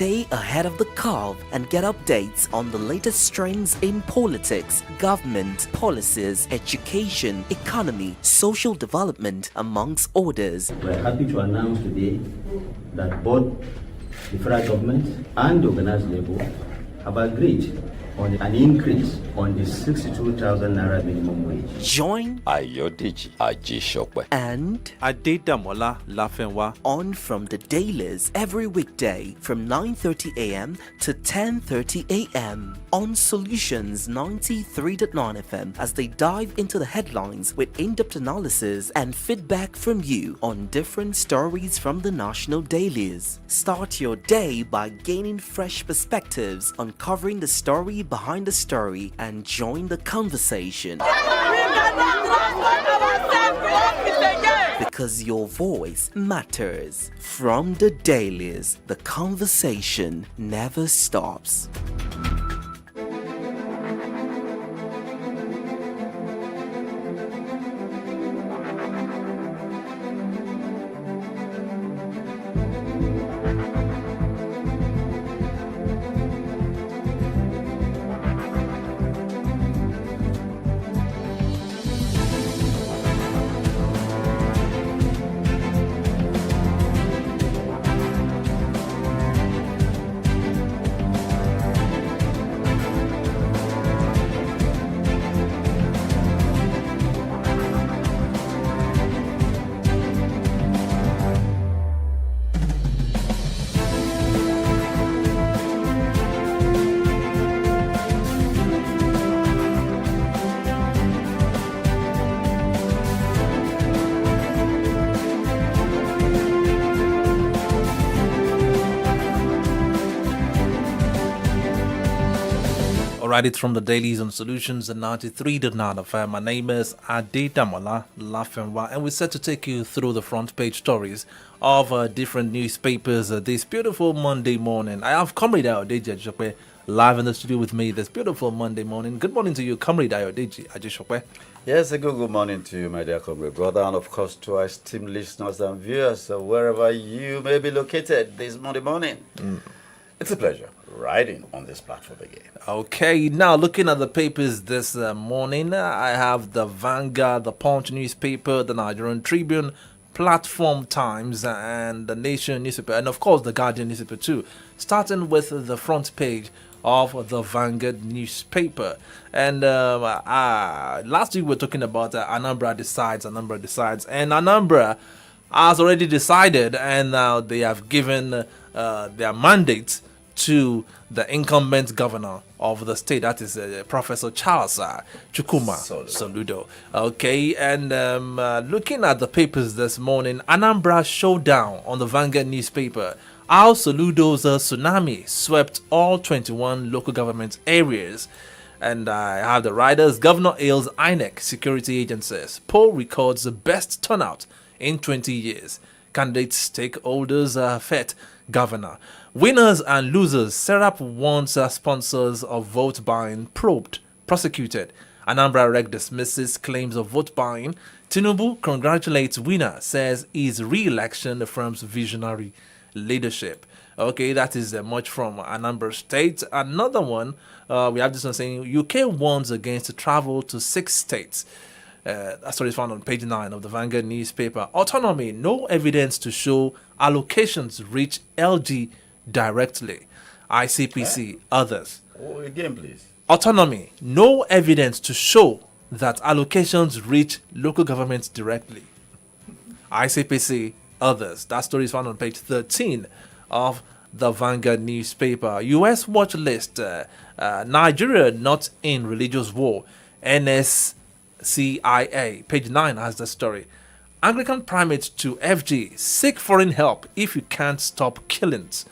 Stay ahead of the curve and get updates on the latest trends in politics, government, policies, education, economy, social development, amongst others. We're happy to announce today that both the federal government and the organized labor have agreed on an increase on the 62,000 naira minimum wage. Join Ayodeji Ajishope and Adedamola Lafenwa on from the Dailies every weekday from 9:30 a.m. to 10:30 a.m. on Solutions 93.9 FM as they dive into the headlines with in-depth analysis and feedback from you on different stories from the national dailies. Start your day by gaining fresh perspectives, uncovering the story behind the story, and join the conversation. Because your voice matters. From the dailies, the conversation never stops. Alright, it's from the Dailies on Solutions and 93.9 FM. My name is Adedamola Lafenwa, and we're set to take you through the front page stories of different newspapers this beautiful Monday morning. I have Comrade Ayodeji Ajishope live in the studio with me this beautiful Monday morning. Good morning to you, Comrade Ayodeji Ajishope. Yes, a good morning to you, my dear comrade brother, and of course to our esteemed listeners and viewers, wherever you may be located this Monday morning. It's a pleasure riding on this platform again. Okay, now looking at the papers this morning, I have the Vanguard, the Punch newspaper, the Nigerian Tribune, Platform Times, and the Nation newspaper, and of course the Guardian newspaper too. Starting with the front page of the Vanguard newspaper. And last week we were talking about Anambra decides, and Anambra has already decided, and now they have given their mandate to the incumbent governor of the state, that is Professor Charles Chukwuma Soludo. Okay, and looking at the papers this morning, Anambra showdown on the Vanguard newspaper. How Soludo's tsunami swept all 21 local government areas. And I have the riders. Governor hails INEC security agencies. Poll records the best turnout in 20 years. Candidates, stakeholders, fet governor. Winners and losers. Serap wants sponsors of vote buying probed, prosecuted. Anambra Rec dismisses claims of vote buying. Tinubu congratulates winner, says his re-election affirms visionary leadership. Okay, that is much from Anambra State. Another one, we have this one saying UK warns against travel to 6 states. That story is found on page 9 of the Vanguard newspaper. Autonomy, no evidence to show allocations reach LG directly. ICPC, others. Oh, again, please. Autonomy, no evidence to show that allocations reach local governments directly. ICPC, others. That story is found on page 13 of the Vanguard newspaper. US watch list, Nigeria not in religious war. NSCIA, page 9 has the story. Anglican primate to FG, seek foreign help if you can't stop killings.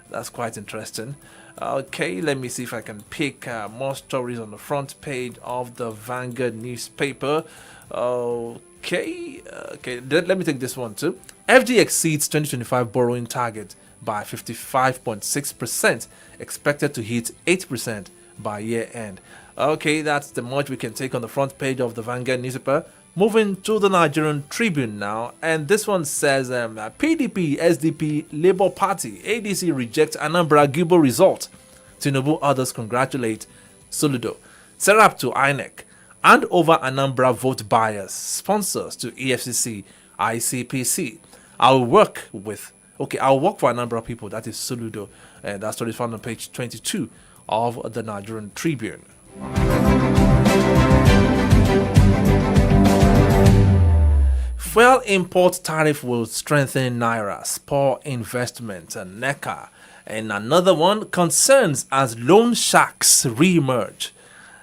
That's quite interesting. Okay, let me see if I can pick more stories on the front page of the Vanguard newspaper. Okay, let me take this one too. FG exceeds 2025 borrowing target by 55.6%, expected to hit 8% by year end. Okay, that's the much we can take on the front page of the Vanguard newspaper. Moving to the Nigerian Tribune now, and this one says PDP, SDP, Labour Party, ADC reject Anambra Gubo result. Tinubu others congratulate Soludo. Serap to INEC. Hand over Anambra vote buyers, sponsors to EFCC, ICPC. I'll work for Anambra people. That is Soludo. And that story is found on page 22 of the Nigerian Tribune. Fuel import tariff will strengthen Naira, spur investment, and NECA. And another one, concerns as loan sharks re-emerge.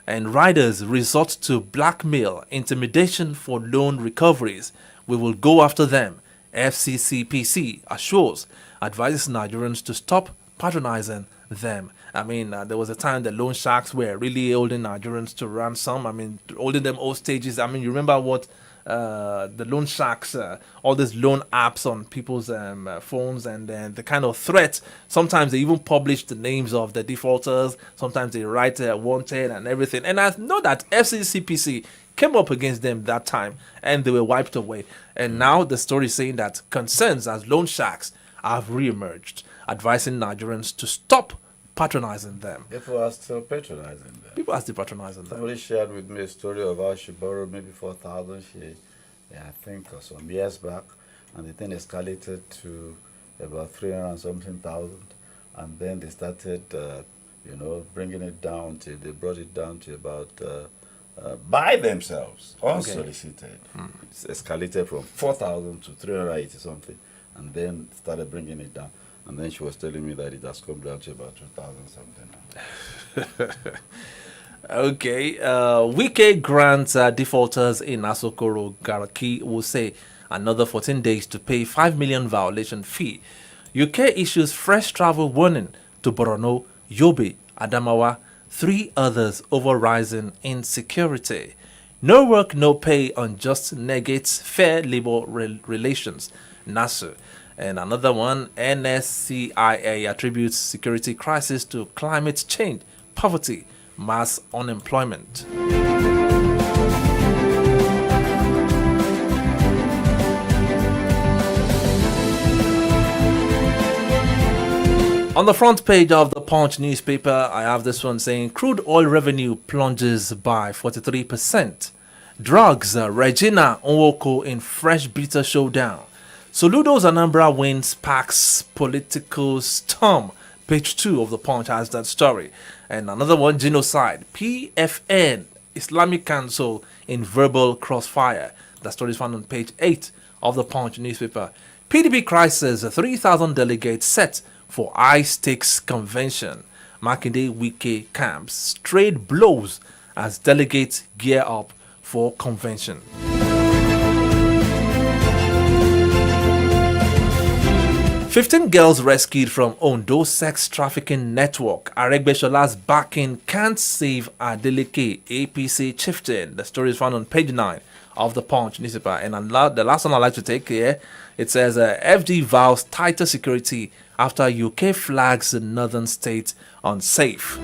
And riders resort to blackmail, intimidation for loan recoveries. We will go after them. FCCPC assures, advises Nigerians to stop patronizing them. I mean, there was a time the loan sharks were really holding Nigerians to ransom. I mean, holding them hostages. I mean, you remember what the loan sharks, all these loan apps on people's phones, and then the kind of threats. Sometimes they even publish the names of the defaulters. Sometimes they write wanted and everything. And I know that FCCPC came up against them that time, and they were wiped away. And now the story is saying that concerns as loan sharks have re-emerged, advising Nigerians to stop patronizing them. People are still patronizing them. People are still patronizing them. Somebody shared with me a story of how she borrowed maybe 4,000, I think, or some years back, and the thing escalated to about 300 and something thousand, and then they started, bringing it down till they brought it down to about by themselves, unsolicited. Okay. It's escalated from 4,000 to 380 something, and then started bringing it down. And then she was telling me that it has come down to about 2,000 something now. Okay. Wike grants defaulters in Asokoro Garaki will say another 14 days to pay 5 million violation fee. UK issues fresh travel warning to Borno, Yobe, Adamawa, 3 others over rising insecurity. No work, no pay unjust negates fair labor relations. NASU. And another one, NSCIA attributes security crisis to climate change, poverty, mass unemployment. On the front page of the Punch newspaper, I have this one saying crude oil revenue plunges by 43%. Drugs, Regina Nwoko in fresh bitter showdown. Soludo's Anambra win sparks political storm. Page 2 of the Punch has that story. And another one, genocide. PFN, Islamic Council in verbal crossfire. That story is found on page 8 of the Punch newspaper. PDP crisis, 3,000 delegates set for high-stakes convention. Makinde Wike camps. Trade blows as delegates gear up for convention. 15 girls rescued from Ondo sex trafficking network. Aregbeshola's backing can't save Adeleke, APC chieftain. The story is found on page 9 of the Punch newspaper. And the last one I'd like to take here, it says FD vows tighter security after UK flags the northern state unsafe.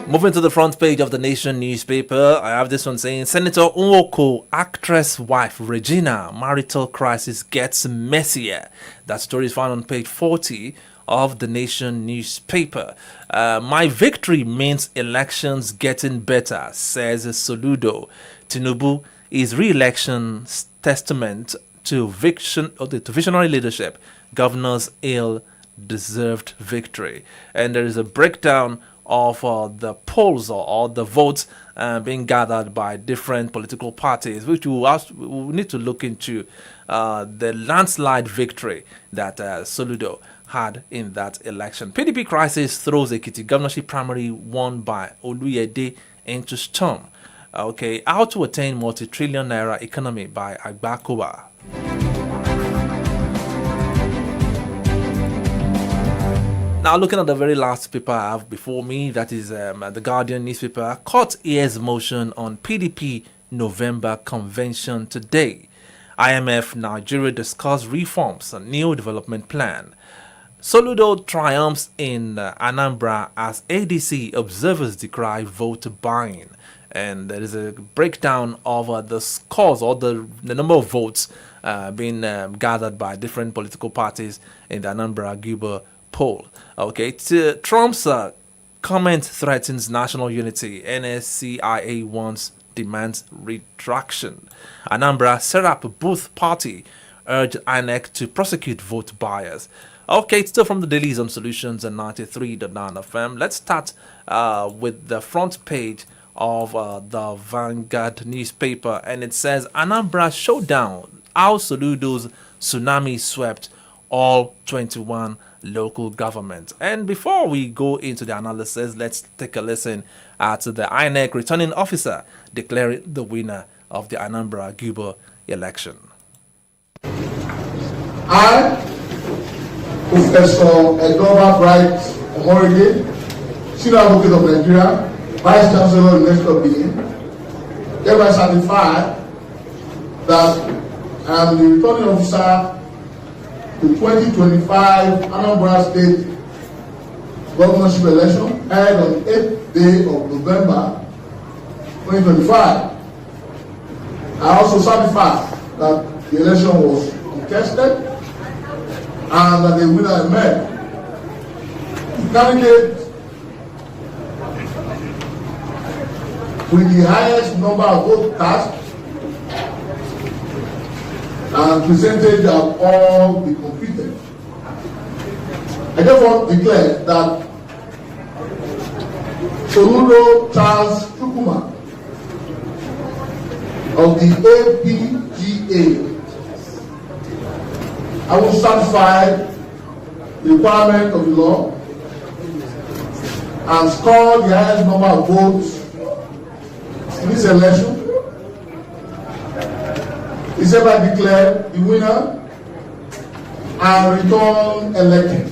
Moving to the front page of the Nation newspaper, I have this one saying Senator Nwoko, actress wife Regina, marital crisis gets messier. That story is found on page 40 of the Nation newspaper. My victory means elections getting better, says Soludo. Tinubu is re-election testament to visionary leadership. Governors ill-deserved victory. And there is a breakdown of the polls or the votes being gathered by different political parties, which we will need to look into the landslide victory that Soludo had in that election. PDP crisis throws Ekiti governorship primary won by Oluyede into storm. Okay, how to attain multi-trillion naira economy by Agbakowa. Now, looking at the very last paper I have before me, that is the Guardian newspaper. Court hears motion on PDP November convention today. IMF Nigeria discuss reforms, a new development plan. Soludo triumphs in Anambra as ADC observers decry vote buying. And there is a breakdown of the scores or the number of votes being gathered by different political parties in the Anambra Guber poll. Okay, Trump's comment threatens national unity. NSCIA wants demands retraction. Anambra set up a booth party, urged INEC to prosecute vote buyers. Okay, it's still from the Dailies on Solutions and 93.9 FM. Let's start with the front page of the Vanguard newspaper, and it says Anambra showdown, how Soludo's tsunami swept all 21 local governments. And before we go into the analysis, let's take a listen at the INEC returning officer declaring the winner of the Anambra Guber election. I, Professor Edova Bright Omorige, Senior Advocate of Nigeria, Vice Chancellor of the University of Benin, hereby certify that I am the returning officer to 2025 Anambra State governorship election held on the 8th day of November 2025. I also certify that the election was contested and that the winner emerged. The candidate with the highest number of votes cast and percentage of all the competed. I therefore declare that Soludo Charles Chukuma of the APGA, I will satisfy the requirement of the law and score the highest number of votes in this election. Is hereby declared the winner and return elected.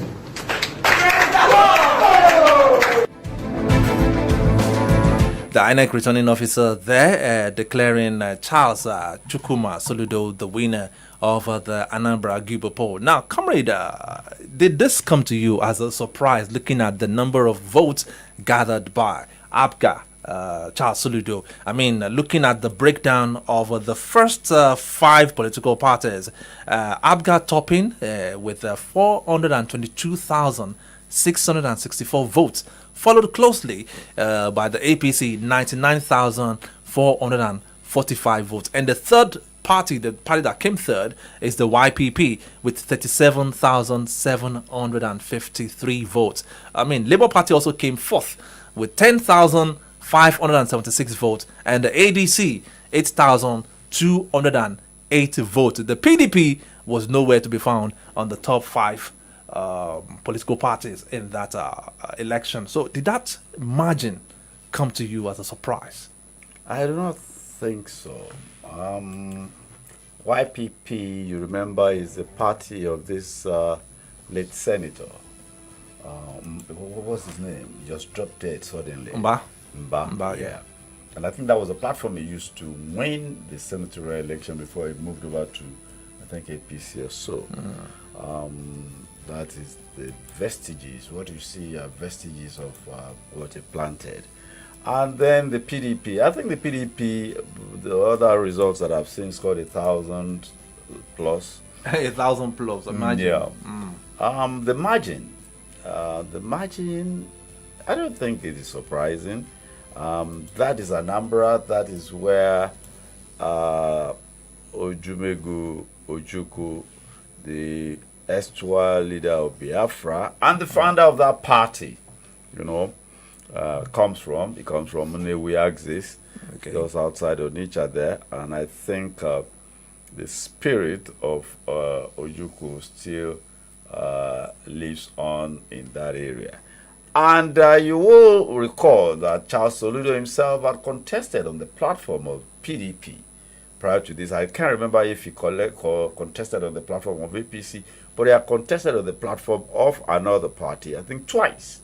The INEC returning officer there declaring Charles Chukuma Soludo the winner of the Anambra Guber poll. Now, comrade, did this come to you as a surprise looking at the number of votes gathered by APGA? Charles Soludo. I mean, looking at the breakdown of the first 5 political parties, ABGA topping with 422,664 votes, followed closely by the APC, 99,445 votes. And the third party, the party that came third, is the YPP with 37,753 votes. I mean, Labour Party also came fourth with 10,576 votes, and the ADC 8,208 votes. The PDP was nowhere to be found on the top 5 political parties in that election. So did that margin come to you as a surprise? I do not think so. YPP, you remember, is the party of this late senator. What was his name? He just dropped dead suddenly. Mba, yeah. And I think that was a platform he used to win the senatorial election before he moved over to, I think, APC or so. That is the vestiges. What you see are vestiges of what he planted. And then the PDP. I think the PDP, the other results that I've seen, scored 1,000 plus. 1,000 plus, imagine. Yeah. The margin, I don't think it is surprising. That is Anambra. That is where Ojumegu Ojukwu, the erstwhile leader of Biafra and the founder of that party, comes from. He comes from Nnewi Axis, just outside Onitsha there. And I think the spirit of Ojukwu still lives on in that area. And you will recall that Charles Soludo himself had contested on the platform of PDP prior to this. I can't remember if he contested on the platform of APC, but he had contested on the platform of another party, I think twice,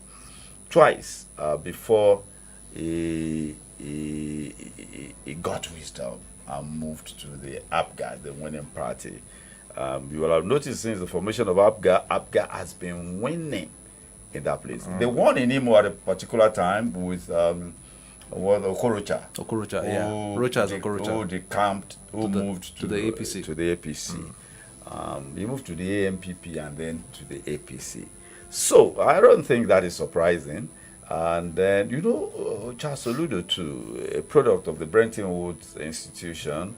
before he got wisdom and moved to the APGA, the winning party. You will have noticed since the formation of APGA has been winning in that place. They won in Imo at a particular time with Okorocha. Who decamped, who moved to the APC. He moved to the AMPP and then to the APC. So I don't think that is surprising. And then, Charles Soludo too, a product of the Bretton Woods institution,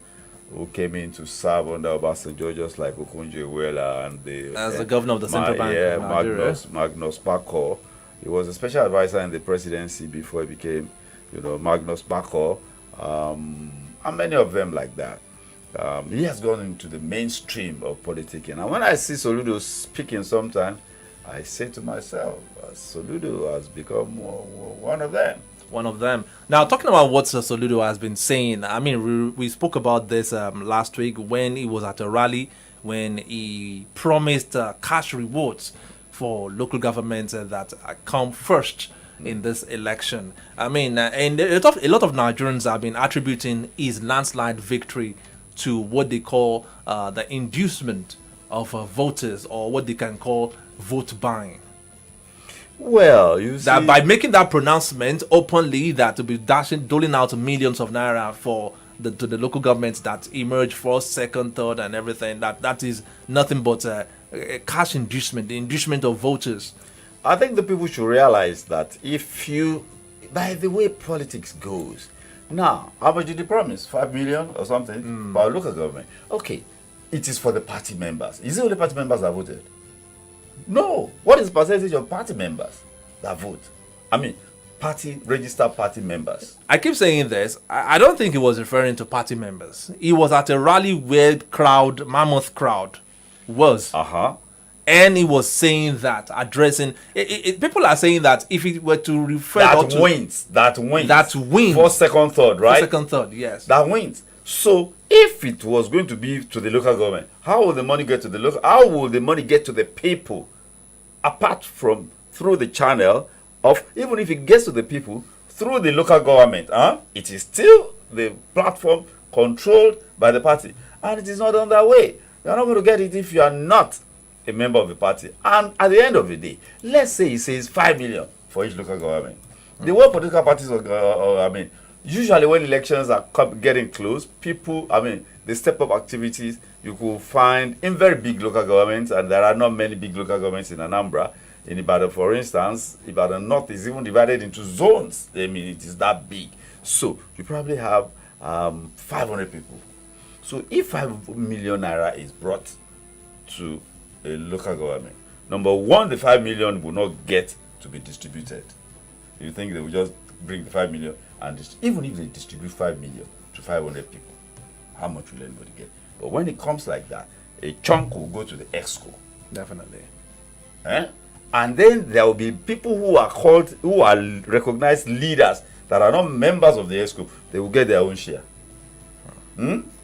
who came in to serve under Obasanjo, just like Okonjo-Iweala and the governor of the Central Bank of Nigeria. Magnus Bacco. He was a special advisor in the presidency before he became, Magnus Bacco, and many of them like that. He has gone into the mainstream of politicking. And when I see Soludo speaking sometimes, I say to myself, Soludo has become one of them. One of them. Now, talking about what Soludo has been saying, I mean, we spoke about this last week when he was at a rally, when he promised cash rewards for local governments that come first in this election. I mean, and a lot of Nigerians have been attributing his landslide victory to what they call the inducement of voters, or what they can call vote buying. Well, you see, that by making that pronouncement openly, that to be doling out millions of naira to the local governments that emerge first, second, third, and everything, that is nothing but a cash inducement, the inducement of voters. I think the people should realize that by the way politics goes, now, how much did they promise? 5 million or something for local government? Okay, it is for the party members. Is it only party members that voted? No. What is the percentage of party members that vote? I mean, registered party members. I keep saying this. I don't think he was referring to party members. He was at a rally where mammoth crowd was. And he was saying that, addressing... people are saying that if it were to refer to... That wins. First, second, third, right? First, second, third, yes. That wins. So, if it was going to be to the local government, how will the money get to the local... How will the money get to the people? Apart from through the channel of... Even if it gets to the people, through the local government, it is still the platform controlled by the party. And it is not on that way. You are not going to get it if you are not a member of the party. And at the end of the day, let's say he says 5 million for each local government. The way political parties usually when elections are getting close, they step up activities. You could find in very big local governments, and there are not many big local governments in Anambra. In Ibadan, for instance, Ibadan North is even divided into zones. I mean, it is that big. So you probably have 500 people. So if 5 million naira is brought to a local government, number one, the 5 million will not get to be distributed. You think they will just bring the 5 million and even if they distribute 5 million to 500 people, how much will anybody get? But when it comes like that, a chunk will go to the EXCO. Definitely. And then there will be people who are recognized leaders that are not members of the EXCO. They will get their own share.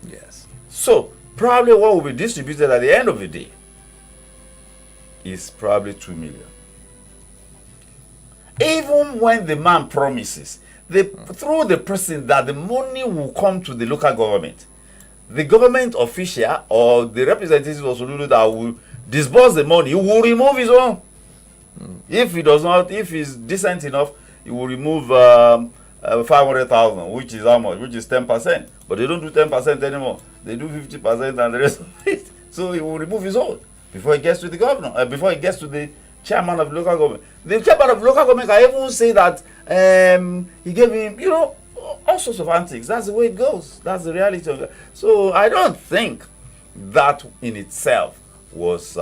Yes. So probably what will be distributed at the end of the day is probably 2 million. Even when the man promises, through the person, that the money will come to the local government, the government official or the representatives of Soludo that will disburse the money, he will remove his own. If he does not, if he's decent enough, he will remove 500,000, which is how much? Which is 10%. But they don't do 10% anymore. They do 50% and the rest of it. So he will remove his own before he gets to the governor, before he gets to the chairman of local government. The chairman of local government can even say that he gave him, all sorts of antics. That's the way it goes. That's the reality of it. So I don't think that in itself was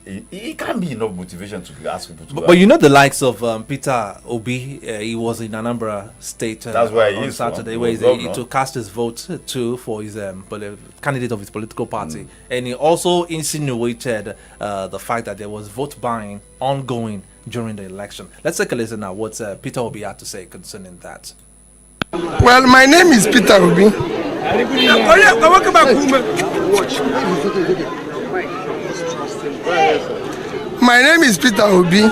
it can't be enough motivation to ask people to go. But the likes of Peter Obi, he was in Anambra State that's where he on is Saturday, where he to cast his vote too for his candidate of his political party, and he also insinuated the fact that there was vote buying ongoing during the election. Let's take a listen now what Peter Obi had to say concerning that. Well, my name is Peter Obi. My name is Peter Obi.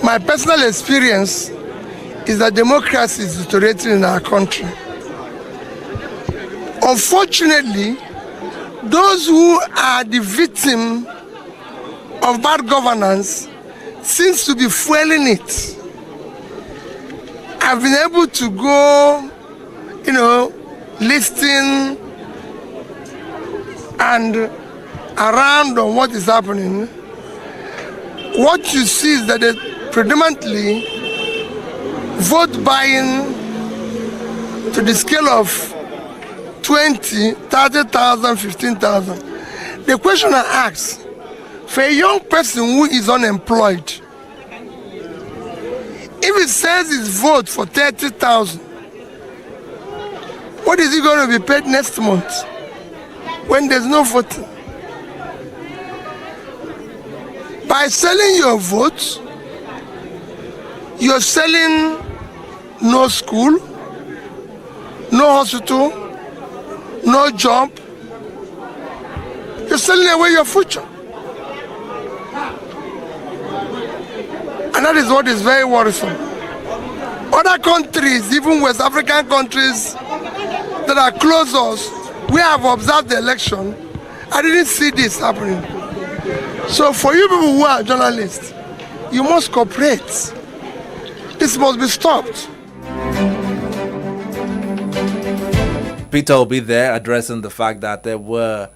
My personal experience is that democracy is deteriorating in our country. Unfortunately, those who are the victim of bad governance seems to be fueling it. I've been able to go, listing and around on what is happening. What you see is that they predominantly vote buying to the scale of 20, 30,000, 15,000. The question I ask, for a young person who is unemployed, if he says his vote for 30,000, what is he going to be paid next month when there's no voting? By selling your vote, you're selling no school, no hospital, no job. You're selling away your future. And that is what is very worrisome. Other countries, even West African countries that are close to us, we have observed the election. I didn't see this happening. So for you people who are journalists, you must cooperate. This must be stopped. Peter will be there addressing the fact that there were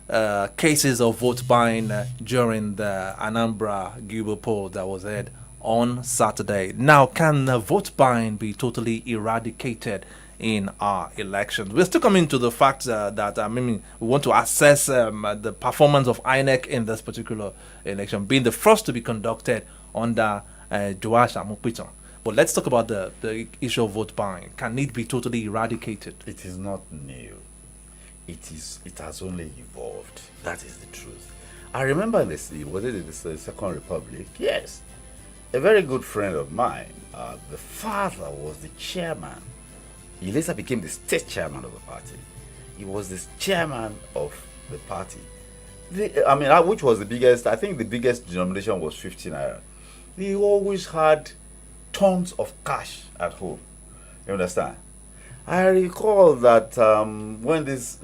cases of vote buying during the Anambra Gubo poll that was held on Saturday. Now, can vote buying be totally eradicated in our elections? We're still coming to the fact that we want to assess the performance of INEC in this particular election, being the first to be conducted under Joash Amopiton. But let's talk about the issue of vote buying. Can it be totally eradicated? It is not new. It has only evolved. That is the truth. I remember in the Second Republic, yes, a very good friend of mine, the father was the chairman. He later became the state chairman of the party. He was the chairman of the party. Which was the biggest? I think the biggest denomination was 50 naira. He always had tons of cash at home. You understand? I recall that when this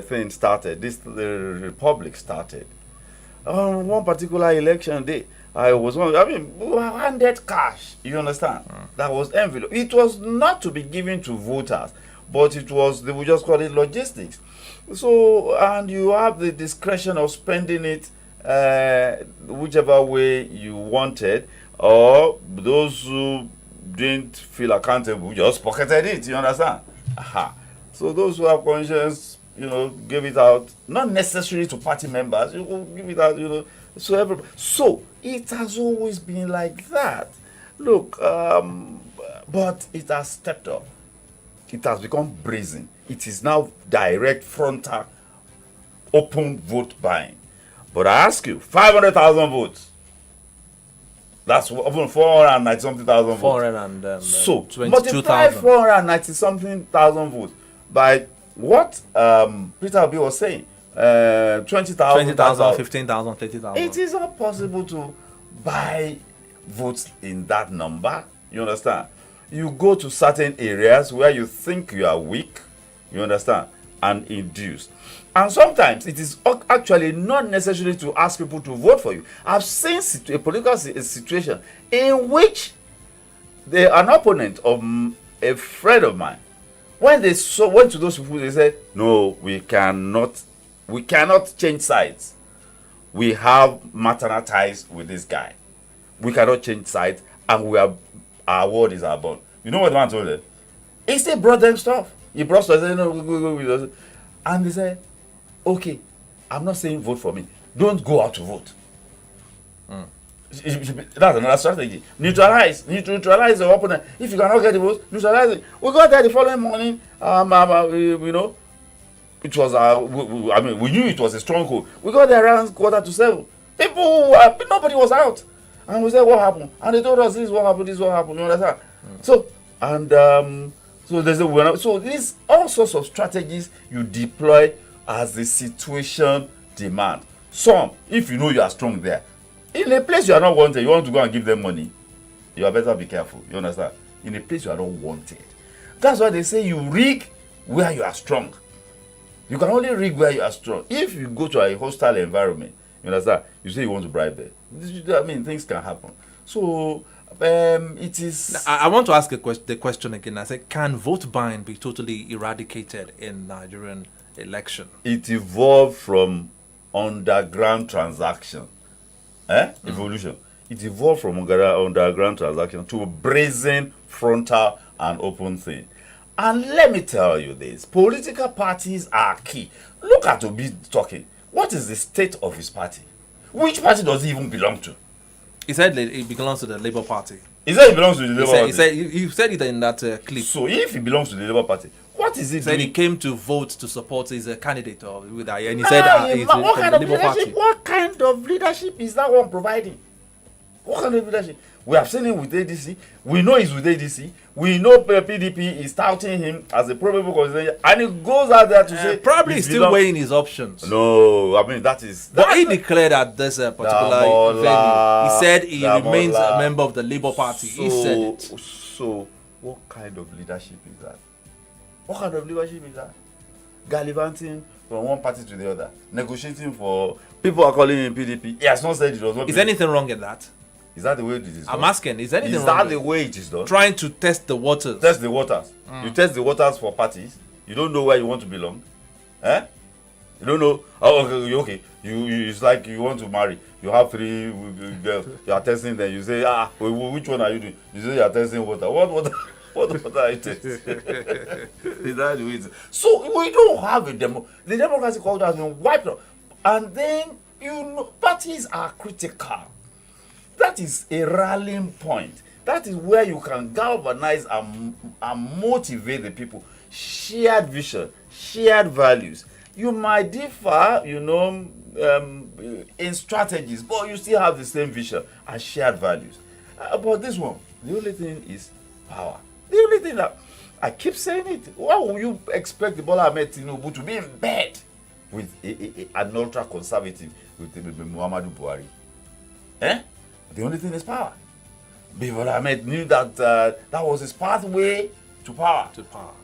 thing started, the republic started, on one particular election day, we handed cash. You understand? That was envelope. It was not to be given to voters, but it was, they would just call it logistics. So, and you have the discretion of spending it whichever way you wanted, or those who didn't feel accountable just pocketed it. You understand? Aha. So those who have conscience, give it out, not necessarily to party members. You will give it out, so everybody. So it has always been like that. Look, but it has stepped up. It has become brazen. It is now direct, frontal, open vote buying. But I ask you, 500,000 votes. That's over 490 something thousand votes. So multiply 490 something thousand votes by what Peter Obi was saying, 20,000, 15,000, 30,000. It is not possible to buy votes in that number. You understand? You go to certain areas where you think you are weak, you understand, and induce. And sometimes it is actually not necessary to ask people to vote for you. I've seen a political situation in which an opponent of a friend of mine, when they went to those people, they said, no, we cannot change sides. We have maternal ties with this guy. We cannot change sides, and our word is our bond. You know what the man told them? He still brought them stuff. He brought stuff. And they said, okay, I'm not saying vote for me. Don't go out to vote. That's another strategy. Neutralize the opponent. If you cannot get the vote, neutralize it. We got there the following morning. It was we knew it was a stronghold. We got there around 6:45. Nobody was out, and we said, what happened? And they told us, this is what happened. This is what happened. You understand? So so these all sorts of strategies you deploy as the situation demands. Some, if you know you are strong there, In a place you are not wanted, you want to go and give them money, you are better be careful. You understand? In a place you are not wanted. That's why they say you rig where you are strong. You can only rig where you are strong. If you go to a hostile environment, you understand, you say you want to bribe them. I mean, things can happen. So, it is... I want to ask the question again. I said, can vote buying be totally eradicated in Nigerian election? It evolved from underground transaction. Evolution. It evolved from underground transaction to a brazen, frontal, and open thing. And let me tell you this, political parties are key. Look at Obi talking. What is the state of his party? Which party does he even belong to? He said he belongs to the Labour Party. He said he belongs to the Labour Party. He said it in that clip. So if he belongs to the Labour Party, what is he doing? He came to vote to support his candidate, and he said he's from the Labour Party. What kind of leadership is that one providing? What kind of leadership? We have seen him with ADC. We know he's with ADC. We know PDP is touting him as a probable candidate, and he goes out there to say probably he's still weighing his options. No, I mean that is. But he declared at this particular venue. He said he remains a member of the Labour Party. He said it. So, what kind of leadership is that? What kind of leadership is that? Gallivanting from one party to the other, negotiating for people are calling him PDP. He has not said it was not. Is anything wrong in that? Is that the way it is done? I'm asking, is anything wrong? Is that the way it is done? Trying to test the waters. Test the waters. You test the waters for parties. You don't know where you want to belong. You don't know. Oh, okay. You it's like you want to marry. You have 3 girls. You are testing them. You say, which one are you doing? You say you are testing water. What water? What water are you testing? Is that the way it is? So we don't have a demo. The democracy culture has been wiped out. And then, parties are critical. That is a rallying point. That is where you can galvanize and motivate the people. Shared vision, shared values. You might differ, in strategies, but you still have the same vision and shared values. But this one, the only thing is power. The only thing that I keep saying it. Why would you expect the Bola Ahmed Tinubu to be in bed with an ultra conservative with Muhammadu Buhari? The only thing is power. Bola Ahmed knew that that was his pathway to power.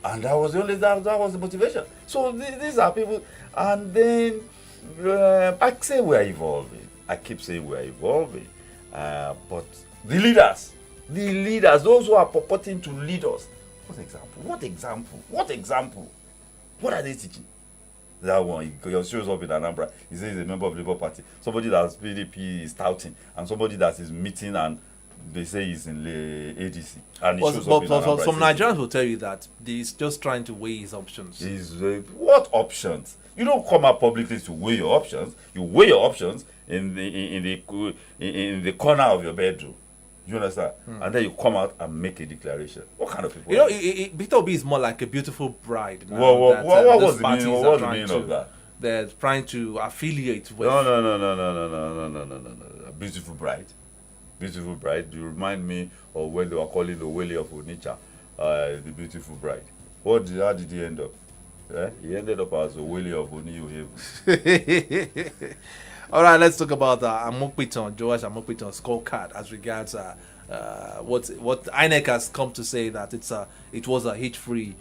And that was that was the motivation. So these are people, and then I say we are evolving. I keep saying we are evolving. But the leaders, those who are purporting to lead us, what example? What are they teaching? That one, he shows up in Anambra. He says he's a member of the Labour Party. Somebody that's PDP is touting, and somebody that is meeting and they say he's in the ADC. And he shows up in Anambra. Some Nigerians will tell you that he's just trying to weigh his options. What options? You don't come out publicly to weigh your options. You weigh your options in the corner of your bedroom. You understand? And then you come out and make a declaration. What kind of people? Peter Obi is more like a beautiful bride. What was the meaning of that? They're trying to affiliate with. No. Beautiful bride. You remind me of when they were calling Owele of Onitsha, the beautiful bride. How did he end up? He ended up as Owele of Oniyo. All right, let's talk about Joash Amokpiton's scorecard as regards what INEC has come to say that it was a hitch-free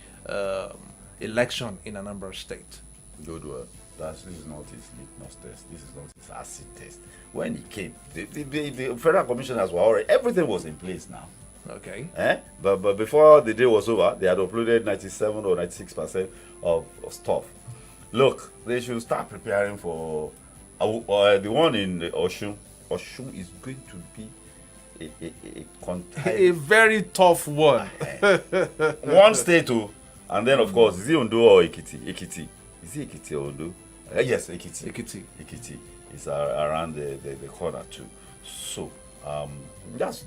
election in Anambra State. Good word. This is not his litmus test. This is not his acid test. When he came, the federal commissioners were already, everything was in place now. Okay. But before the day was over, they had uploaded 97 or 96% of stuff. Look, they should start preparing for the one in Oshun. Oshun is going to be a very tough one. One state too, and then of course, is it Ondo or Ekiti? Ekiti. Is it Ekiti or Ondo? Yes, Ekiti. Ekiti is around the corner too. So that's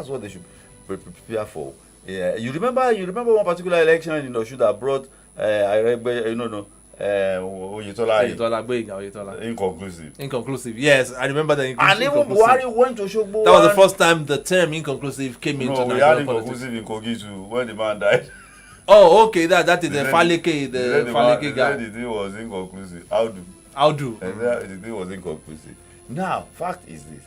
what they should prepare for. You remember one particular election in Oshun that brought Oyetola. Inconclusive. Yes, I remember the inconclusive. And even Buhari went to Shogbo. That was the first time the term inconclusive came into Nigerian politics. No, we had inconclusive in Kogi too when the man died. Oh, okay, that is the Faleke guy. The thing was inconclusive. How do? The thing was inconclusive. Now, fact is this.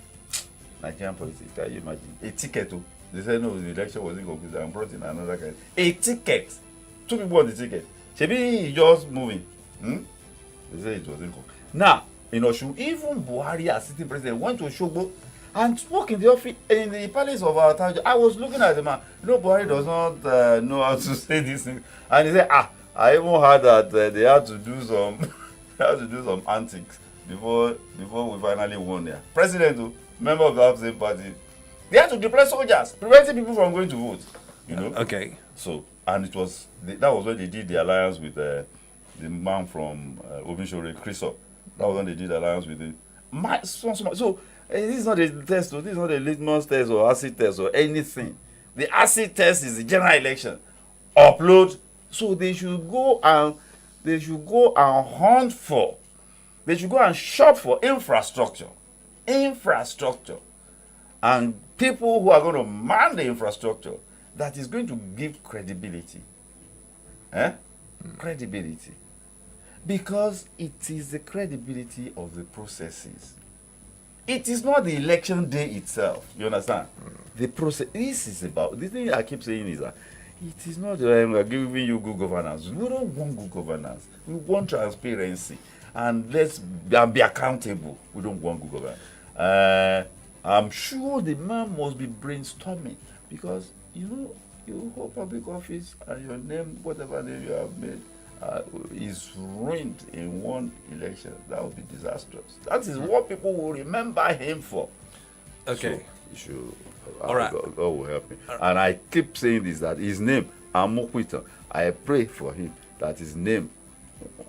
Nigerian politics. Can you imagine? A ticket. They said no, the election wasn't concluded and brought in another guy. A ticket. 2 people on the ticket. Shebi he just moving. They said it wasn't concluded. Now, in Osun, even Buhari as sitting president went to Osogbo and spoke in the office in the palace of our town. I was looking at the man. Buhari does not know how to say this thing. And he said, I even heard that they had to do some antics before we finally won there. President, member of the opposing party, they had to deploy soldiers, preventing people from going to vote. Okay. So, and that was when they did the alliance with the man from Obishore, Christoph. That was when they did the alliance with him. So this is not a test, this is not a litmus test or acid test or anything. The acid test is the general election. Upload. So they should go and hunt for. They should go and shop for infrastructure. And people who are going to man the infrastructure that is going to give credibility. Credibility. Because it is the credibility of the processes. It is not the election day itself. You understand? The process. This is about. The thing I keep saying is that it is not we're giving you good governance. We don't want good governance. We want transparency. And let's be accountable. We don't want good governance. I'm sure the man must be brainstorming because you hold public office and your name, whatever name you have made, is ruined in one election. That would be disastrous. That is what people will remember him for. Okay. So, all right. God will help me. And I keep saying this, that his name, Amokwita, I pray for him that his name,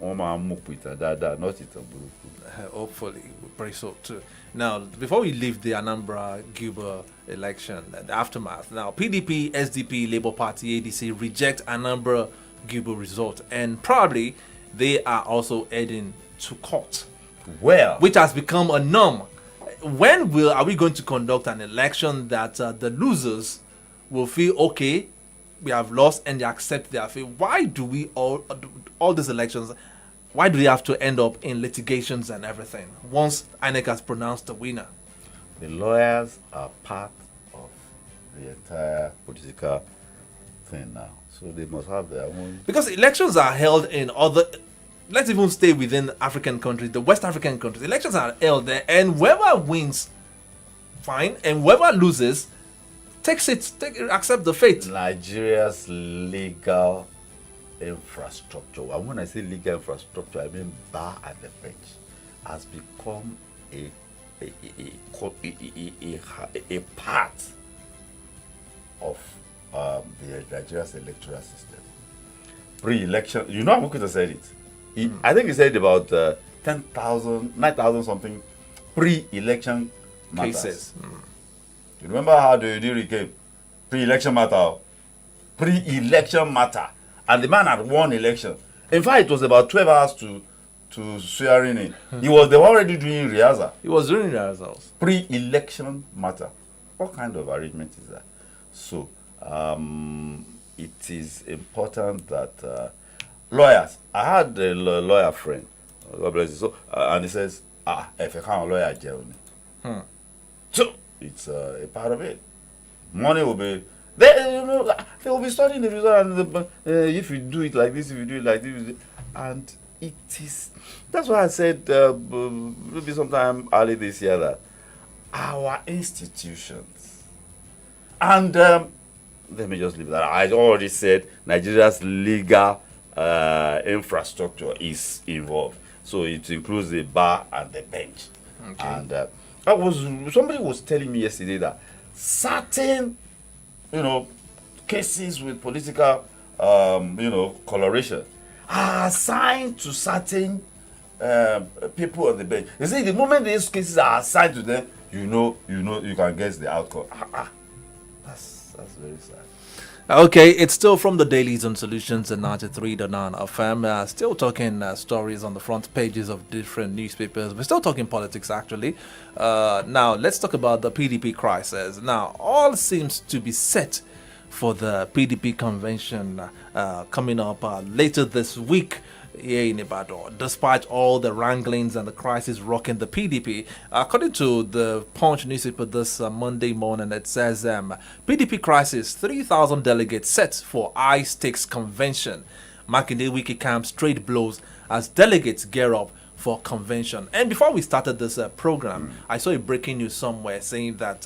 Oma Amokwita, not Itaburuku. Hopefully, we pray so too. Now, before we leave the Anambra Guber election, the aftermath, now PDP, SDP, Labour Party, ADC reject Anambra Guber result, and probably they are also heading to court. Well, which has become a norm. When are we going to conduct an election that the losers will feel okay, we have lost, and they accept their fate? Why do we all these elections? Why do they have to end up in litigations and everything once INEC has pronounced the winner? The lawyers are part of the entire political thing now, so they must have their own. Because elections are held in other. Let's even stay within African countries, the West African countries. Elections are held there, and whoever wins, fine, and whoever loses, accept the fate. Nigeria's legal infrastructure, and when I say legal infrastructure, I mean bar at the bench, has become a part of the Nigeria's electoral system. Pre-election, I'm going to say it. I think he said about 10,000, 9,000 something pre-election cases. You remember how the Udiri came? Pre-election matter. Pre-election matter. And the man had won election. In fact, it was about 12 hours to swearing in. They were already doing rehearsal. He was doing rehearsals. Pre-election matter. What kind of arrangement is that? So, it is important that lawyers. I had a lawyer friend, God bless you. So, and he says, if you can't lawyer, Jeremy. So, it's a part of it. Money will be. They will be studying the result, and if you do it like this, if you do it like this, and it is. That's why I said maybe sometime early this year that our institutions, and let me just leave that. I already said Nigeria's legal infrastructure is involved, so it includes the bar and the bench. Okay. And somebody was telling me yesterday that certain cases with political, coloration are assigned to certain people on the bench. They say the moment these cases are assigned to them, you can guess the outcome. That's very sad. Okay, it's still from the Dailies on Solutions and 93.9 FM. Still talking stories on the front pages of different newspapers. We're still talking politics, actually. Now, let's talk about the PDP crisis. Now, all seems to be set for the PDP convention coming up later this week. here in Ibadan, despite all the wranglings and the crisis rocking the PDP. According to the Punch newspaper this Monday morning, it says PDP crisis, 3,000 delegates set for high-stakes convention. Makinde Wiki camp straight blows as delegates gear up for convention. And before we started this program, I saw a breaking news somewhere saying that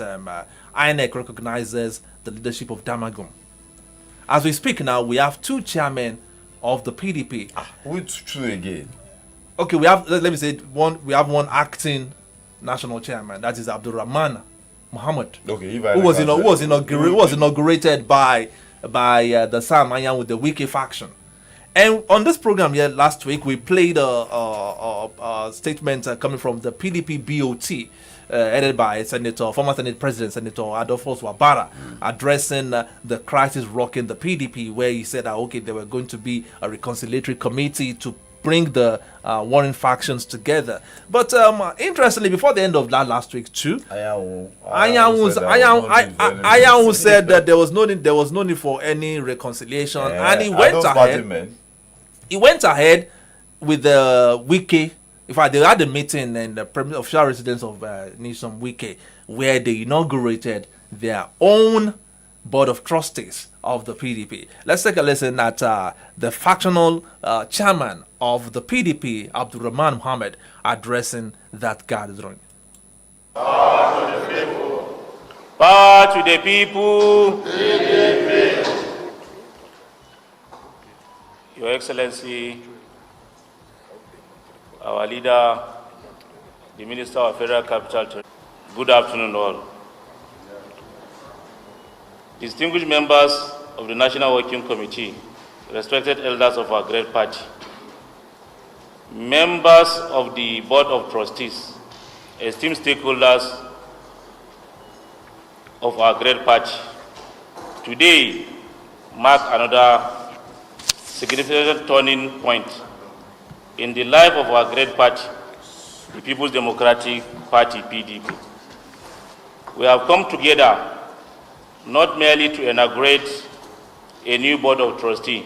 INEC recognizes the leadership of Damagum. As we speak now, we have two chairmen of the PDP. Which two again? Okay, we have, let me say one. We have one acting national chairman, that is Abdurrahman Muhammad, Okay, who was inaugurated by the Sam Mayan with the Wiki faction. And on this program here last week, we played a statement coming from the PDP BOT, headed by former Senate President Senator Adolphus Wabara, addressing the crisis rocking the PDP, where he said that there were going to be a reconciliatory committee to bring the warring factions together. But interestingly, before the end of that last week too, Ayahu said that there was no need for any reconciliation, and he went ahead. He went ahead with the Wiki. In fact, they had a meeting in the official residence of Nation Wiki, where they inaugurated their own board of trustees of the PDP. Let's take a listen at the factional chairman of the PDP, Abdurrahman Muhammad, addressing that gathering. Power to the people. Power to the people. PDP. Your Excellency, our leader, the Minister of Federal Capital, good afternoon all. Distinguished members of the National Working Committee, respected elders of our great party, members of the Board of Trustees, esteemed stakeholders of our great party, today mark another significant turning point in the life of our great party, the People's Democratic Party, PDP. We have come together not merely to inaugurate a new board of trustees,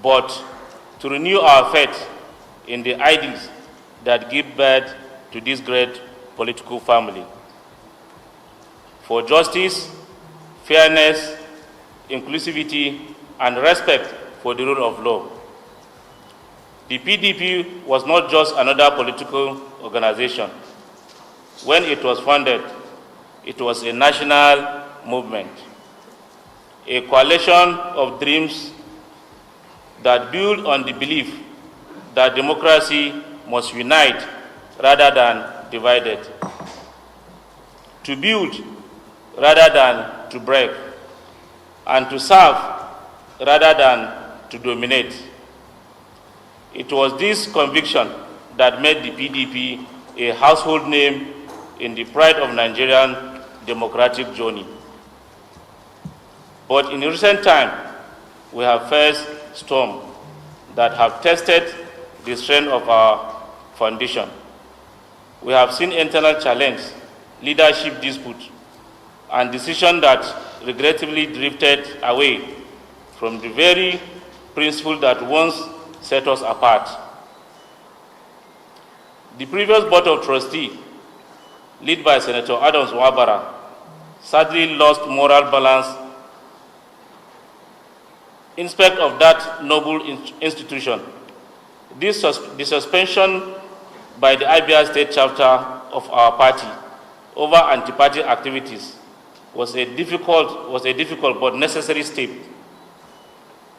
but to renew our faith in the ideals that give birth to this great political family. For justice, fairness, inclusivity, and respect for the rule of law. The PDP was not just another political organization. When it was founded, it was a national movement, a coalition of dreams that build on the belief that democracy must unite rather than divide it, to build rather than to break, and to serve rather than to dominate. It was this conviction that made the PDP a household name in the pride of Nigerian democratic journey. But in recent time, we have faced storms that have tested the strength of our foundation. We have seen internal challenge, leadership dispute, and decisions that regrettably drifted away from the very principle that once set us apart. The previous Board of Trustees, led by Senator Adams Wabara, sadly lost moral balance in spite of that noble institution. The suspension by the Abia State chapter of our party over anti-party activities was a difficult but necessary step.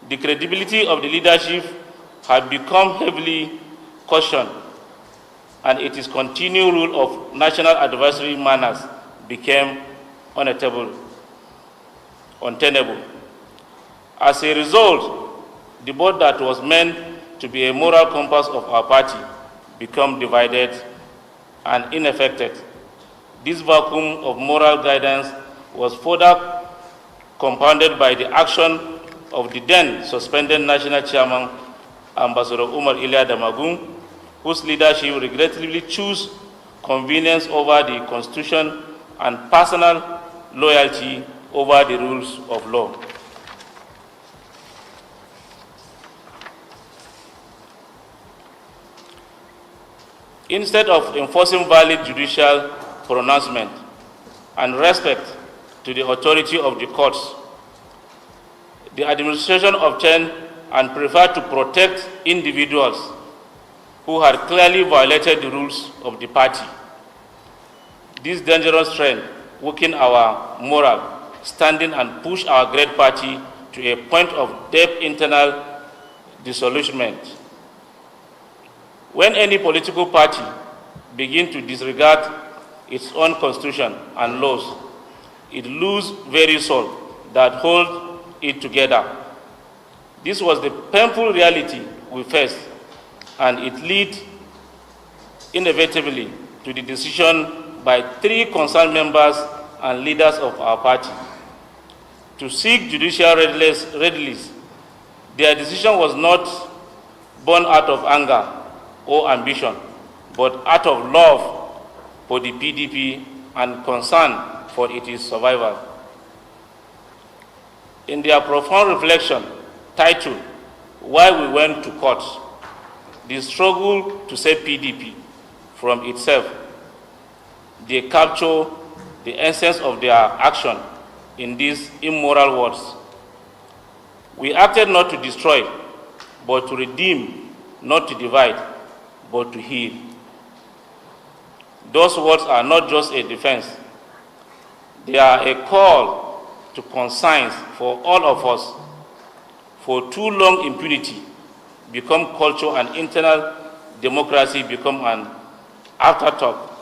The credibility of the leadership had become heavily questioned, and its continued rule of national advisory manners became untenable. As a result, the board that was meant to be a moral compass of our party became divided and ineffective. This vacuum of moral guidance was further compounded by the action of the then suspended national chairman, Ambassador Umar Ilia Damagum, whose leadership regrettably chose convenience over the Constitution and personal loyalty over the rules of law. Instead of enforcing valid judicial pronouncement and respect to the authority of the courts, the administration obtained and preferred to protect individuals who had clearly violated the rules of the party. This dangerous trend weakened our moral standing and pushed our great party to a point of deep internal disillusionment. When any political party begins to disregard its own constitution and laws, it loses very soul that holds it together. This was the painful reality we faced, and it led inevitably to the decision by 3 concerned members and leaders of our party to seek judicial redress. Their decision was not born out of anger or ambition, but out of love for the PDP and concern for its survival. In their profound reflection titled, Why We Went to Court, the struggle to save PDP from itself, they capture the essence of their action in these immoral words. We acted not to destroy, but to redeem, not to divide, but to heal. Those words are not just a defense. They are a call to conscience for all of us. For too long, impunity become culture and internal democracy become an afterthought.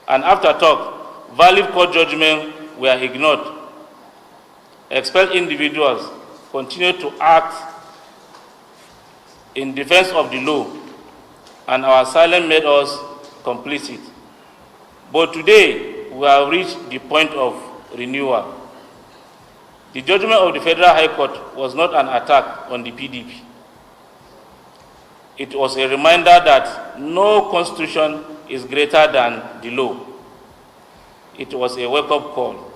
An afterthought, valid court judgments were ignored. Expelled individuals continued to act in defense of the law, and our silence made us complicit. But today, we have reached the point of renewal. The judgment of the Federal High Court was not an attack on the PDP. It was a reminder that no constitution is greater than the law. It was a wake-up call.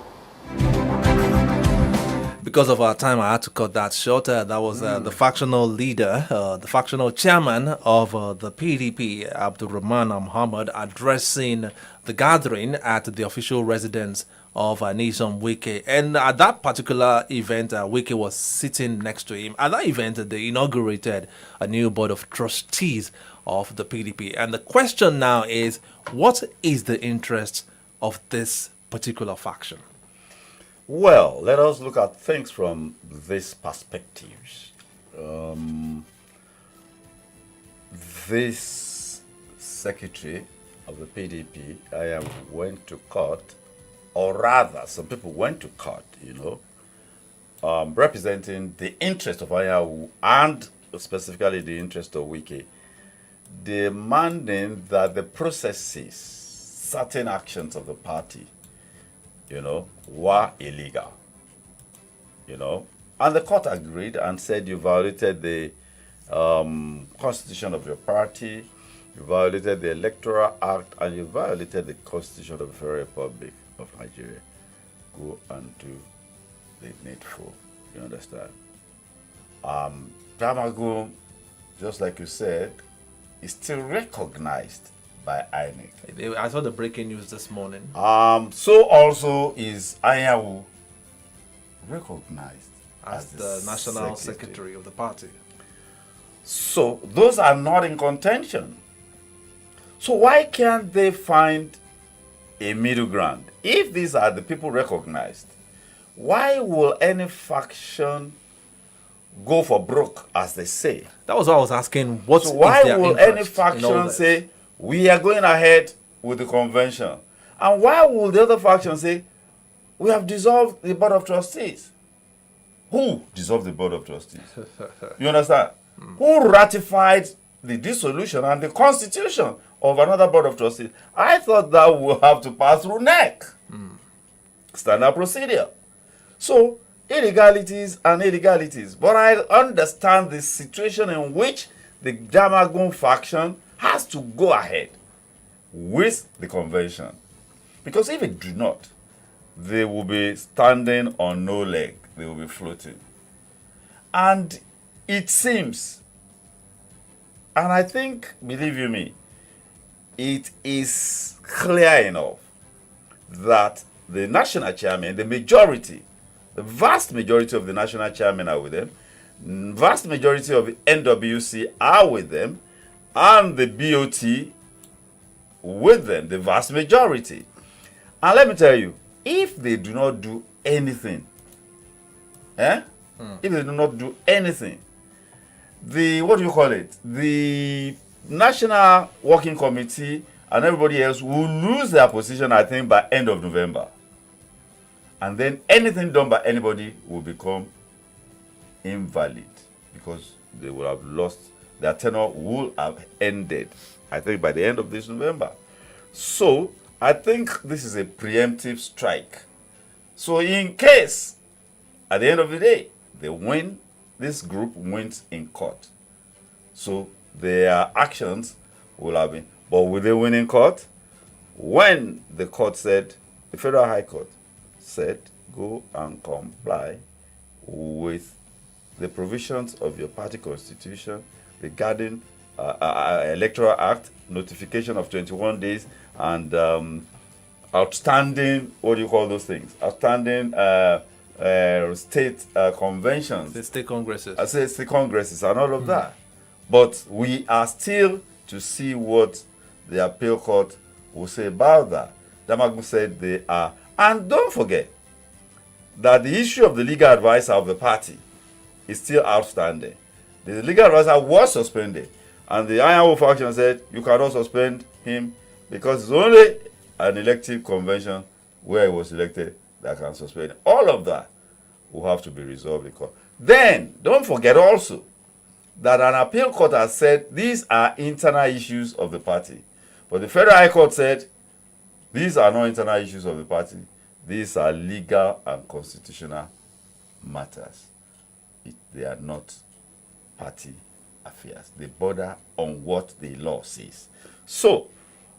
Because of our time, I had to cut that short. That was the factional leader, the factional chairman of the PDP, Abdul Rahman Muhammad, addressing the gathering at the official residence of Nation Wike. And at that particular event, Wike was sitting next to him. At that event, they inaugurated a new board of trustees of the PDP. And the question now is, what is the interest of this particular faction? Well, let us look at things from these perspectives. This secretary of the PDP, went to court, or rather, some people went to court, representing the interest of Ayahu and specifically the interest of Wike, demanding that the processes, certain actions of the party, were illegal, and the court agreed and said you violated the constitution of your party, you violated the Electoral Act, and you violated the Constitution of the Federal Republic of Nigeria. Go and do the needful. You understand? Damagum, just like you said, is still recognized by INEC. I saw the breaking news this morning. So also is Ayahu recognized as the national secretary of the party. So those are not in contention. So why can't they find a middle ground? If these are the people recognized, why will any faction go for broke, as they say? That was what I was asking. So why will any faction say, we are going ahead with the convention? And why will the other faction say, we have dissolved the board of trustees? Who dissolved the board of trustees? You understand? Who ratified the dissolution and the constitution of another board of trustees? I thought that would have to pass through NEC. Standard procedure. So, illegalities and illegalities. But I understand the situation in which the Jamagun faction has to go ahead with the convention. Because if it do not, they will be standing on no leg. They will be floating. And it seems, and I think, believe you me, it is clear enough that the national chairman, the vast majority of the national chairman are with them, vast majority of the NWC are with them, and the BOT with them, the vast majority. And let me tell you, if they do not do anything, if they do not do anything, the National Working Committee and everybody else will lose their position, I think, by end of November. And then anything done by anybody will become invalid because they will have lost, their tenure will have ended, I think, by the end of this November. So I think this is a preemptive strike. So in case, at the end of the day, they win, this group wins in court. So their actions will have been, but will they win in court? When the court said, the Federal High Court said, go and comply with the provisions of your party constitution regarding Electoral Act, notification of 21 days, and outstanding, what do you call those things? Outstanding state conventions. The state congresses. I say state congresses and all of that. But we are still to see what the appeal court will say about that. Damagum said they are. And don't forget that the issue of the legal advisor of the party is still outstanding. The legal advisor was suspended. And the Iron Wolf faction said you cannot suspend him because it's only an elective convention where he was elected that can suspend him. All of that will have to be resolved in court. Then, don't forget also that an appeal court has said these are internal issues of the party. But the Federal High Court said these are not internal issues of the party. These are legal and constitutional matters. They are not party affairs. They border on what the law says. So,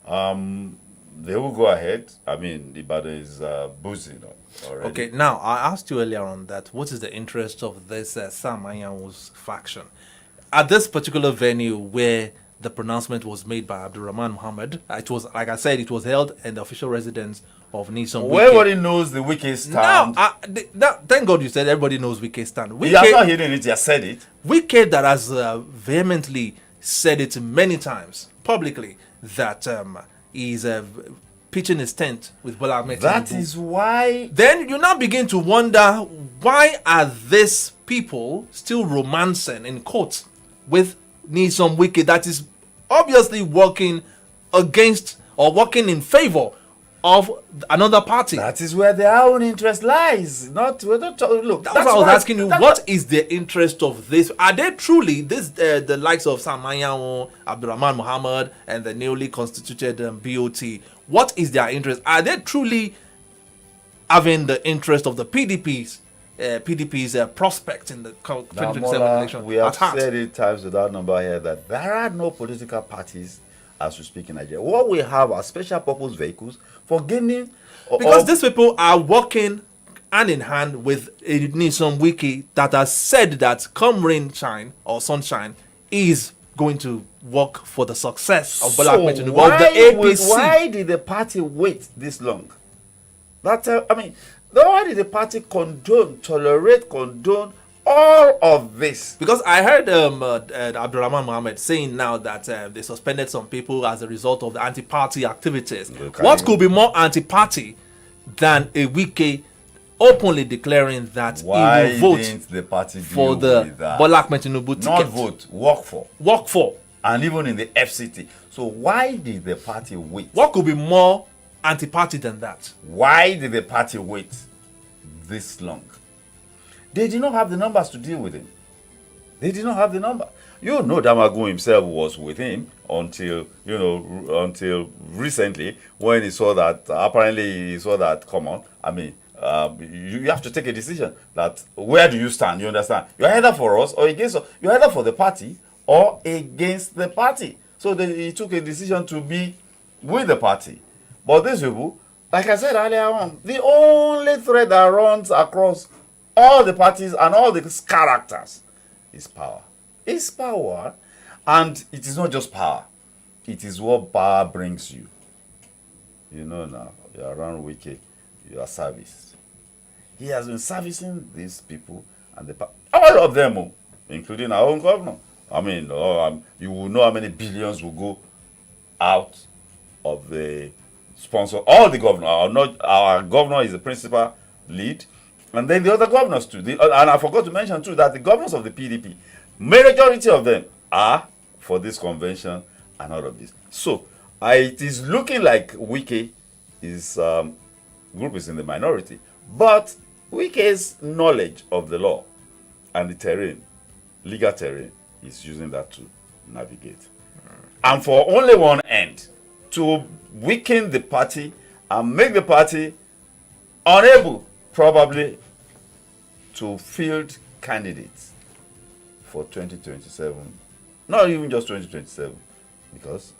they will go ahead. I mean, Ibadan is boozing already. Okay, now, I asked you earlier on that what is the interest of this Sam Anyanwu's faction? At this particular venue where the pronouncement was made by Abdulrahman Muhammad, it was, like I said, it was held in the official residence of Nixon Wike. Everybody knows the Wike stand. Thank God you said everybody knows Wike stand. You are not hearing it, you said it. Wike that has vehemently said it many times publicly that he's pitching his tent with Bola Ahmed Tinubu. That is why. Then you now begin to wonder, why are these people still romancing in court with Nixon Wike that is obviously working against or working in favor of another party? That is where their own interest lies. Look, that's what I was asking you. What is the interest of this? Are they truly the likes of Sam Anyanwu, Abdulrahman Muhammad, and the newly constituted BOT? What is their interest? Are they truly having the interest of the PDP's prospect in the 2027 election? We have said it times without number here that there are no political parties as we speak in Nigeria. What we have are special purpose vehicles for gaining. Because these people are working hand in hand with a Nixon Wike that has said that come rain, shine or sunshine is going to work for the success of Bola Ahmed Tinubu of the APC. Why did the party wait this long? Why did the party tolerate all of this? Because I heard Abdulrahman Muhammad saying now that they suspended some people as a result of the anti-party activities. What could be more anti-party than a Wike openly declaring that he will vote the party for the Bola Ahmed Tinubu ticket? Not vote, work for. Work for. And even in the FCT. So why did the party wait? What could be more anti-party than that? Why did the party wait this long? They did not have the numbers to deal with him. They did not have the number. You know, Damagun himself was with him until recently when he saw that, apparently he saw that, come on, you have to take a decision that where do you stand, you understand? You're either for us or against us. You're either for the party or against the party. So he took a decision to be with the party. But these people, like I said earlier on, the only thread that runs across all the parties and all the characters is power. It's power, and it is not just power. it is what power brings you. You know now, you're around Wike, you are serviced. He has been servicing these people and all of them, including our own governor. I mean, you will know how many billions will go out of the sponsor. All the governors, our governor is the principal lead, and then the other governors too. And I forgot to mention too that the governors of the PDP, majority of them are for this convention and all of this. So it is looking like Wike is group is in the minority, but Wike's knowledge of the law and the terrain, legal terrain, is using that to navigate. And for only one end, to weaken the party and make the party unable, probably, to field candidates for 2027. Not even just 2027, because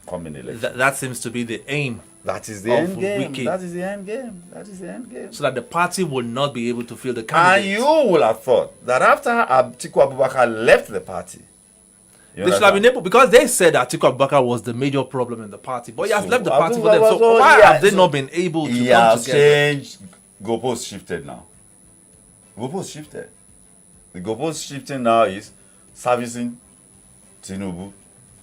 coming election. That seems to be the aim. That is the end game. That is the end game. That is the end game. So that the party will not be able to field the candidates. And you will have thought that after Atiku Abubakar left the party, they should have been able, because they said that Atiku Abubakar was the major problem in the party, but he has left the party for them. So why have they not been able to come together? He has changed. Goalpost shifted now. Goalpost shifted. The goalpost shifting now is servicing Tinubu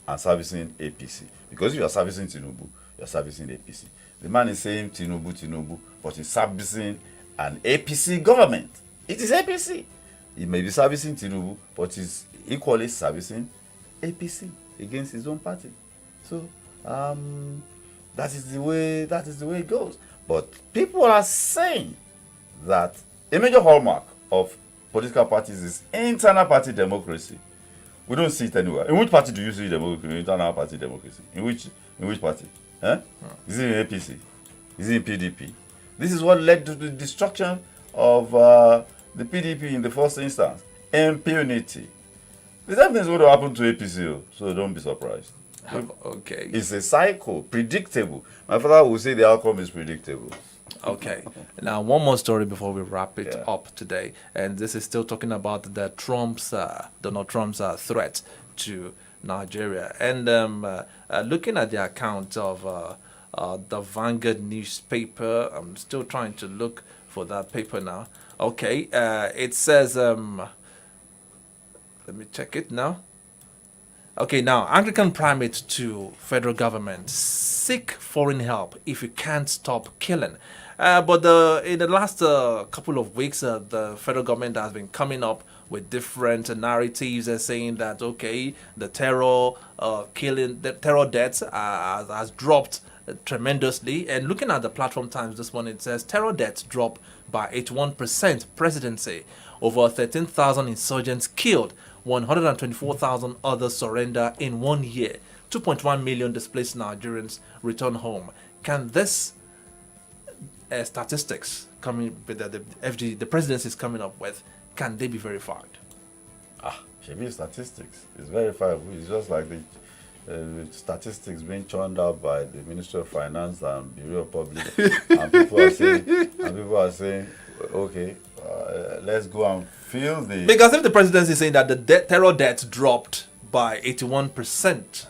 and servicing APC. Because if you are servicing Tinubu, you are servicing APC. The man is saying Tinubu, but he's servicing an APC government. It is APC. He may be servicing Tinubu, but he's equally servicing APC against his own party. So that is the way it goes. But people are saying that a major hallmark of political parties is internal party democracy. We don't see it anywhere. In which party do you see democracy? Internal party democracy. In which party? Is it in APC? Is it in PDP? This is what led to the destruction of the PDP in the first instance. Impunity. The same thing is going to happen to APC, so don't be surprised. Okay. It's a cycle, predictable. My father would say the outcome is predictable. Okay. Now, one more story before we wrap it up today, and this is still talking about the Donald Trump's threat to Nigeria. And looking at the account of the Vanguard newspaper, I'm still trying to look for that paper now. Okay, it says, let me check it now. Okay, now, Anglican primate to federal government, seek foreign help if you can't stop killing. But in the last couple of weeks, the federal government has been coming up with different narratives and saying that, okay, the terror deaths has dropped tremendously. And looking at the Platform Times this morning, it says terror deaths dropped by 81%, presidency, over 13,000 insurgents killed, 124,000 others surrender in 1 year, 2.1 million displaced Nigerians return home. Can this statistics coming with the presidency is coming up with, can they be verified? Should be statistics. It's verifiable. It's just like the statistics being churned out by the Ministry of Finance and Bureau of Public, and people are saying, okay, let's go and feel the. Because if the presidency is saying that the terror deaths dropped by 81%.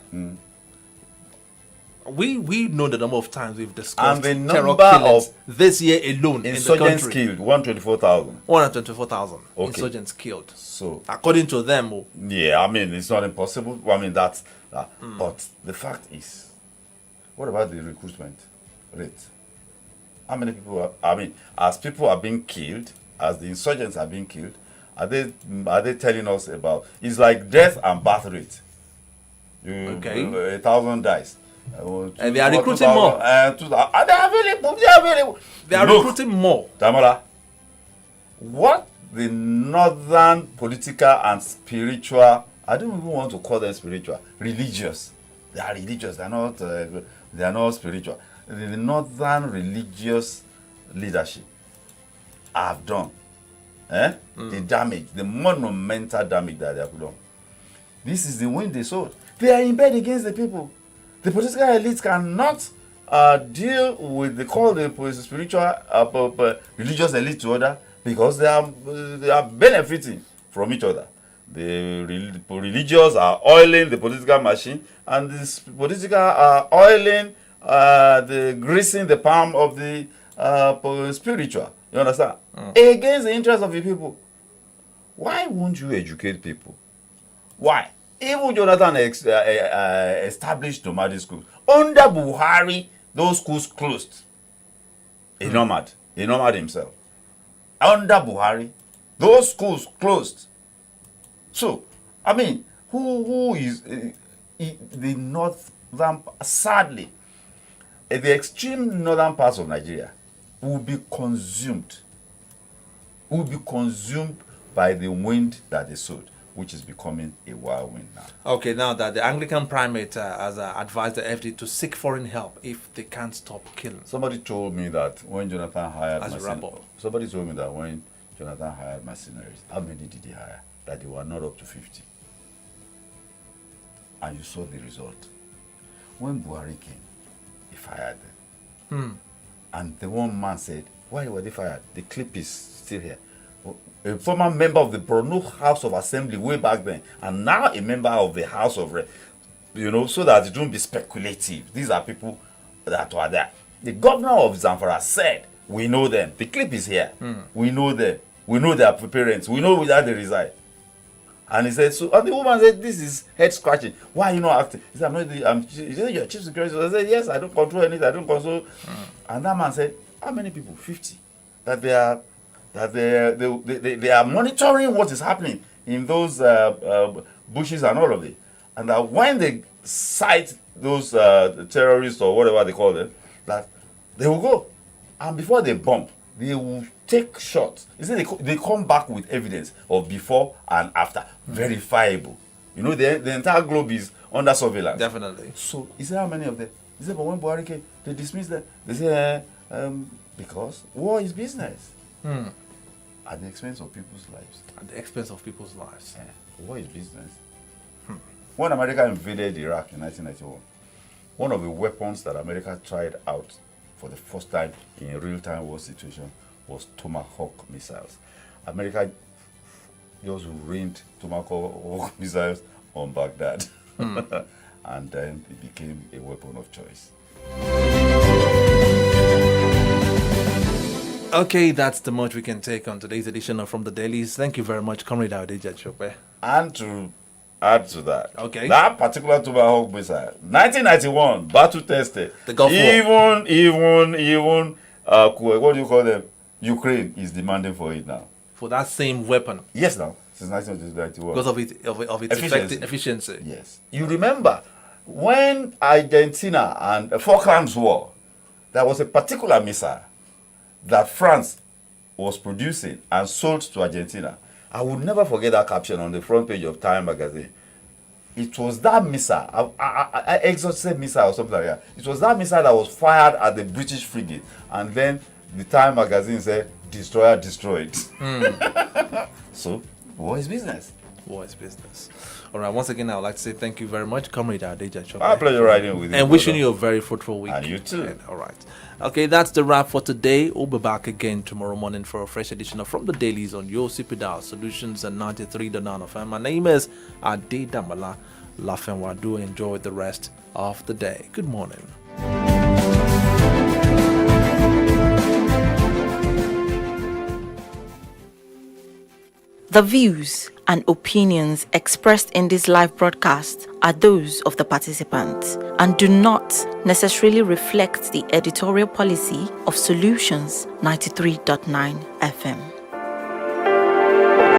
We know the number of times we've discussed and the terror number killings of this year alone in the insurgents country. killed 124,000. 124,000 Okay. insurgents killed. So according to them, yeah, I mean it's not impossible. I mean that's but the fact is, what about the recruitment rate? How many people as people are being killed, as the insurgents are being killed, are they telling us about? It's like death and birth rate. Okay. 1,000 dies. And they are recruiting more. They are available. They are recruiting more. Damola, what the northern political and spiritual, I don't even want to call them spiritual, religious. They are religious. They are not spiritual. The northern religious leadership have done. The damage, the monumental damage that they have done. This is the wind they sowed. They are in bed against the people. The political elites cannot deal with the spiritual, religious elite to other because they are benefiting from each other. The religious are oiling the political machine, and the political are oiling, greasing the palm of the spiritual. You understand? Against the interest of the people. Why won't you educate people? Why? Even Jonathan established nomadic schools. Under Buhari, those schools closed. A nomad himself. Under Buhari, those schools closed. So, I mean, who is the northern, sadly, the extreme northern parts of Nigeria will be consumed by the wind that they sowed, which is becoming a wild wind now. Okay, now that the Anglican primate has advised the FD to seek foreign help if they can't stop killing. Somebody told me that when Jonathan hired mercenaries, how many did he hire? That they were not up to 50. And you saw the result. When Buhari came, he fired them. And the one man said, why were they fired? The clip is still here. A former member of the Borno House of Assembly way back then, and now a member of the House of Rep, so that it won't be speculative. These are people that were there. The governor of Zamfara said, we know them. The clip is here. We know them. We know their parents. We know where they reside. And he said, and the woman said, this is head scratching. Why are you not acting? He said, he said, you're chief security. I said, yes, I don't control anything. I don't control. And that man said, how many people? 50. That they are monitoring what is happening in those bushes and all of it. And that when they sight those terrorists or whatever they call them, that they will go. And before they bomb, they will take shots. You see, they come back with evidence of before and after, verifiable. The entire globe is under surveillance. Definitely. So, he said, how many of them? He said, but when Buhari came, they dismissed them. They said, because war is business. At the expense of people's lives. At the expense of people's lives. War is business. When America invaded Iraq in 1991, one of the weapons that America tried out for the first time in a real-time war situation was Tomahawk missiles. America just rained Tomahawk missiles on Baghdad. And then it became a weapon of choice. Okay, that's the much we can take on today's edition of From the Dailies. Thank you very much, Comrade Adeja Chope. And to add to that, okay, that particular Tomahawk missile, 1991, battle tested. The Gulf War. What do you call them? Ukraine is demanding for it now. For that same weapon? Yes, now, since 1991. Because of its efficiency. Yes. You remember, when Argentina and the Falklands War, there was a particular missile that France was producing and sold to Argentina. I would never forget that caption on the front page of Time magazine. It was that missile, exhausted missile or something like that. It was that missile that was fired at the British frigate. And then the Time magazine said, destroyer destroyed. So, war is business. War is business. All right, once again, I would like to say thank you very much, Comrade Adeja Chope. My pleasure riding with you. And wishing you a very fruitful week. And you too. And, all right. Okay, that's the wrap for today. We'll be back again tomorrow morning for a fresh edition of From the Dailies on your CPDAO Solutions and 93.9 FM. My name is Adedamala Lafenwa. Do enjoy the rest of the day. Good morning. The views and opinions expressed in this live broadcast are those of the participants and do not necessarily reflect the editorial policy of Solutions 93.9 FM.